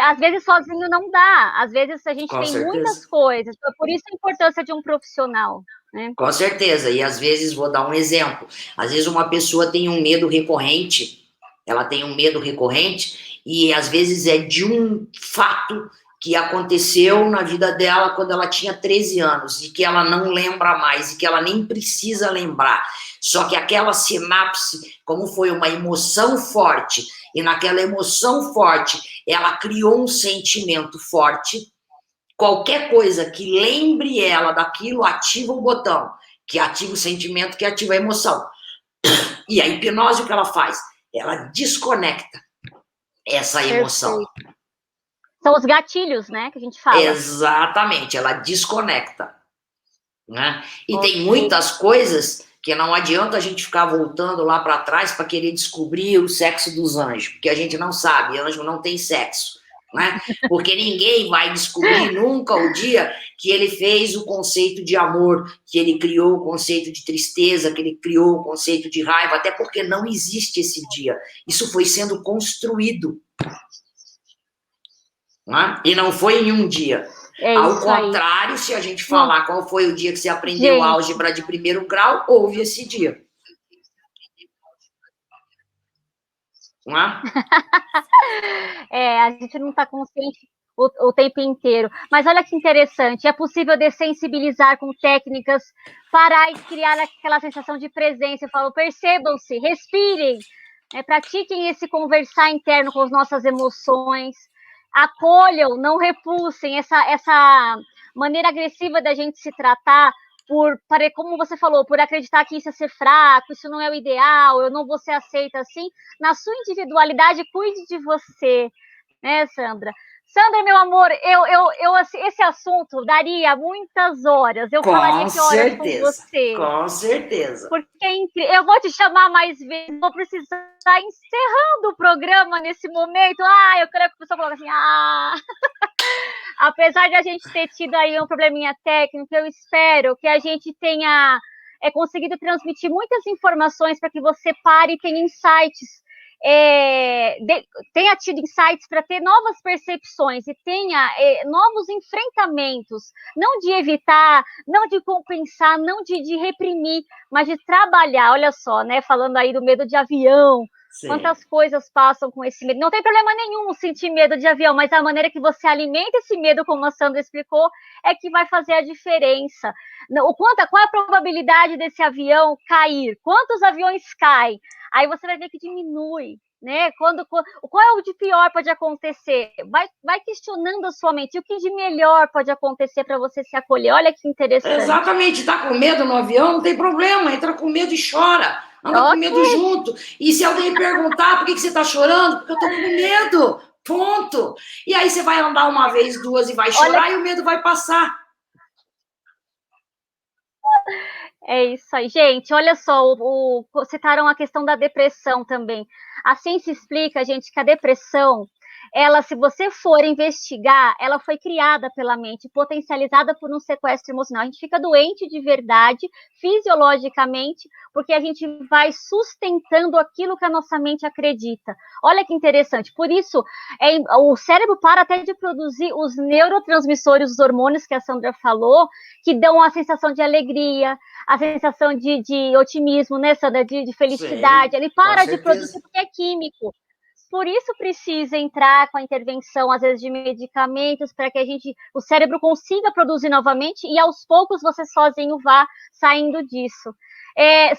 Às vezes sozinho não dá, às vezes a gente tem muitas coisas, por isso a importância de um profissional. Né? Com certeza, e às vezes, vou dar um exemplo, às vezes uma pessoa tem um medo recorrente, ela tem um medo recorrente, e às vezes é de um fato que aconteceu na vida dela quando ela tinha 13 anos, e que ela não lembra mais, e que ela nem precisa lembrar. Só que aquela sinapse, como foi uma emoção forte, e naquela emoção forte, ela criou um sentimento forte, qualquer coisa que lembre ela daquilo, ativa o botão, que ativa o sentimento, que ativa a emoção. E a hipnose, o que ela faz? Ela desconecta essa emoção. Perfeito. São os gatilhos, né, que a gente fala. Exatamente, ela desconecta. Né? E tem muitas coisas que não adianta a gente ficar voltando lá para trás para querer descobrir o sexo dos anjos, porque a gente não sabe, anjo não tem sexo. Né? Porque ninguém vai descobrir nunca o dia que ele fez o conceito de amor, que ele criou o conceito de tristeza, que ele criou o conceito de raiva, até porque não existe esse dia. Isso foi sendo construído. Né? E não foi em um dia. Ao contrário, aí. Se a gente falar qual foi o dia que você aprendeu álgebra de primeiro grau, houve esse dia. Não é? A gente não está consciente o tempo inteiro. Mas olha que interessante, é possível dessensibilizar com técnicas, parar e criar aquela sensação de presença. Eu falo, percebam-se, respirem, pratiquem esse conversar interno com as nossas emoções, acolham, não repulsem essa maneira agressiva da gente se tratar, como você falou, por acreditar que isso é ser fraco, isso não é o ideal, eu não vou ser aceita assim. Na sua individualidade, cuide de você, né, Sandra? Sandra, meu amor, esse assunto daria muitas horas. Eu falaria que horas com você. Com certeza. Porque eu vou te chamar mais vezes, vou precisar encerrando o programa nesse momento. Eu quero que a pessoa fale assim, apesar de a gente ter tido aí um probleminha técnico, eu espero que a gente tenha conseguido transmitir muitas informações para que você pare e tenha insights, tenha tido insights para ter novas percepções e tenha novos enfrentamentos, não de evitar, não de compensar, não de reprimir, mas de trabalhar. Olha só, né? Falando aí do medo de avião, sim. Quantas coisas passam com esse medo. Não tem problema nenhum sentir medo de avião, mas a maneira que você alimenta esse medo, como a Sandra explicou, é que vai fazer a diferença. Qual é a probabilidade desse avião cair? Quantos aviões caem? Aí você vai ver que diminui, né? Qual é o de pior pode acontecer? Vai questionando a sua mente. O que de melhor pode acontecer para você se acolher? Olha que interessante. Exatamente. Tá com medo no avião? Não tem problema. Entra com medo e chora. Anda com medo junto. E se alguém perguntar por que você tá chorando? Porque eu tô com medo. Ponto. E aí você vai andar uma vez, duas e vai chorar e o medo vai passar. É isso aí, gente. Olha só, citaram a questão da depressão também. A ciência explica, gente, que a depressão, ela, se você for investigar, ela foi criada pela mente, potencializada por um sequestro emocional. A gente fica doente de verdade, fisiologicamente, porque a gente vai sustentando aquilo que a nossa mente acredita. Olha que interessante. Por isso, o cérebro para até de produzir os neurotransmissores, os hormônios que a Sandra falou, que dão a sensação de alegria, a sensação de otimismo, né, Sandra? De felicidade. Sim, ele para de produzir porque é químico. Por isso precisa entrar com a intervenção, às vezes, de medicamentos, para que o cérebro consiga produzir novamente e, aos poucos, você sozinho vá saindo disso.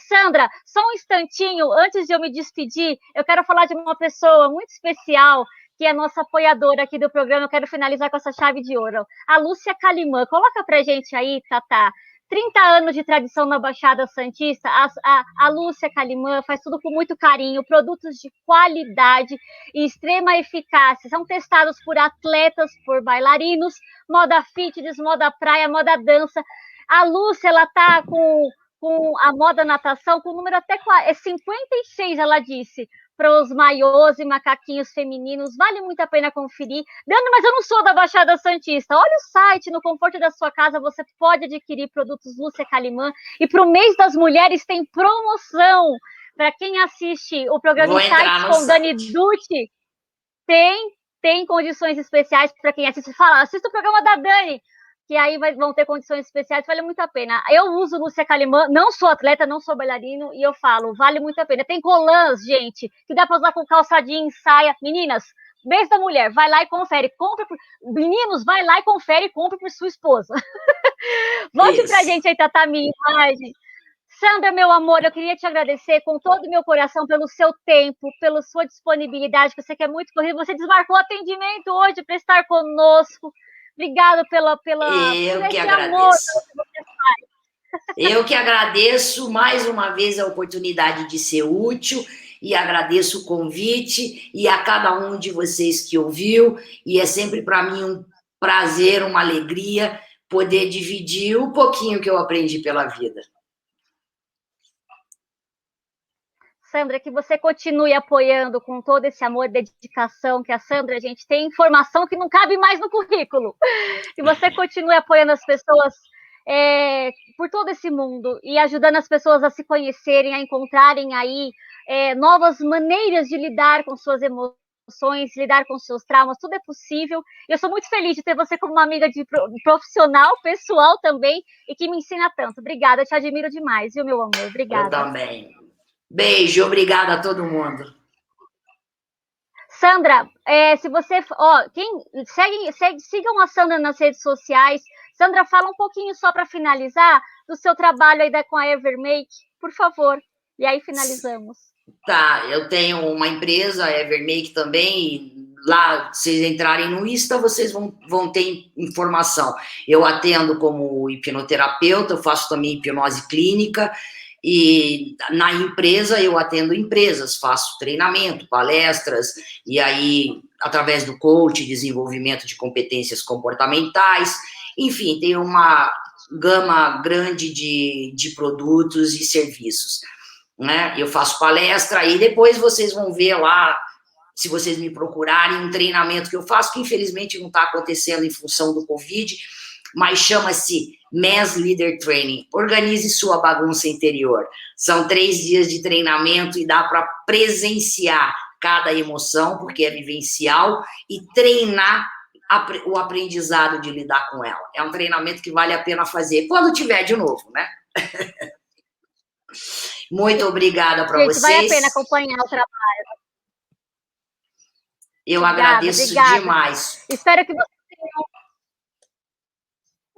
Sandra, só um instantinho, antes de eu me despedir, eu quero falar de uma pessoa muito especial, que é nossa apoiadora aqui do programa. Eu quero finalizar com essa chave de ouro. A Lúcia Calimã. Coloca pra gente aí, Tatá. 30 anos de tradição na Baixada Santista. A Lúcia Calimã faz tudo com muito carinho, produtos de qualidade e extrema eficácia. São testados por atletas, por bailarinos, moda fitness, moda praia, moda dança. A Lúcia, ela tá com a moda natação, com o número até 56, ela disse, para os maiôs e macaquinhos femininos, vale muito a pena conferir. Dani, mas eu não sou da Baixada Santista. Olha o site, no conforto da sua casa você pode adquirir produtos Lúcia Calimã. E para o mês das mulheres tem promoção. Para quem assiste o programa Insights com Dani Dutti, tem condições especiais para quem assiste. Fala, assista o programa da Dani, que aí vão ter condições especiais, vale muito a pena. Eu uso Lúcia Calimã, não sou atleta, não sou bailarino, e eu falo, vale muito a pena. Tem colãs, gente, que dá para usar com calça jeans, saia. Meninas, mês da mulher, vai lá e confere. Meninos, vai lá e confere e compre por sua esposa. Volte pra gente aí, Tata, minha imagem. Sandra, meu amor, eu queria te agradecer com todo o meu coração pelo seu tempo, pela sua disponibilidade, que eu sei que é muito corrido. Você desmarcou o atendimento hoje para estar conosco. Obrigada por esse amor que você faz. Eu que agradeço mais uma vez a oportunidade de ser útil e agradeço o convite e a cada um de vocês que ouviu. E é sempre para mim um prazer, uma alegria poder dividir um pouquinho que eu aprendi pela vida. Sandra, que você continue apoiando com todo esse amor e dedicação que a Sandra, gente, tem informação que não cabe mais no currículo. Que você continue apoiando as pessoas por todo esse mundo e ajudando as pessoas a se conhecerem, a encontrarem aí novas maneiras de lidar com suas emoções, lidar com seus traumas, tudo é possível. Eu sou muito feliz de ter você como uma amiga de profissional, pessoal também, e que me ensina tanto. Obrigada, eu te admiro demais, viu, meu amor? Obrigada. Eu também. Beijo, obrigada a todo mundo. Sandra, se você... sigam a Sandra nas redes sociais. Sandra, fala um pouquinho só para finalizar do seu trabalho aí com a Evermake, por favor. E aí finalizamos. Tá, eu tenho uma empresa, a Evermake também, e lá, se vocês entrarem no Insta, vocês vão ter informação. Eu atendo como hipnoterapeuta, eu faço também hipnose clínica, e na empresa eu atendo empresas, faço treinamento, palestras, e aí através do coach, desenvolvimento de competências comportamentais, enfim, tem uma gama grande de produtos e serviços, né? Eu faço palestra e depois vocês vão ver lá, se vocês me procurarem, um treinamento que eu faço, que infelizmente não está acontecendo em função do Covid, mas chama-se Mass Leader Training. Organize sua bagunça interior. São 3 dias de treinamento e dá para presenciar cada emoção, porque é vivencial, e treinar o aprendizado de lidar com ela. É um treinamento que vale a pena fazer quando tiver de novo, né? Muito obrigada para vocês. Vale a pena acompanhar o trabalho. Eu agradeço demais. Espero que vocês tenham...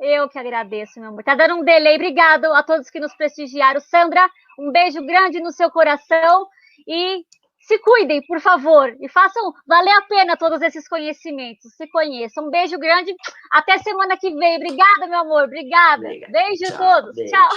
Eu que agradeço, meu amor. Tá dando um delay. Obrigado a todos que nos prestigiaram. Sandra, um beijo grande no seu coração e se cuidem, por favor, e façam valer a pena todos esses conhecimentos. Se conheçam. Um beijo grande. Até semana que vem. Obrigada, meu amor. Obrigada. Beijo a todos. Beijo. Tchau.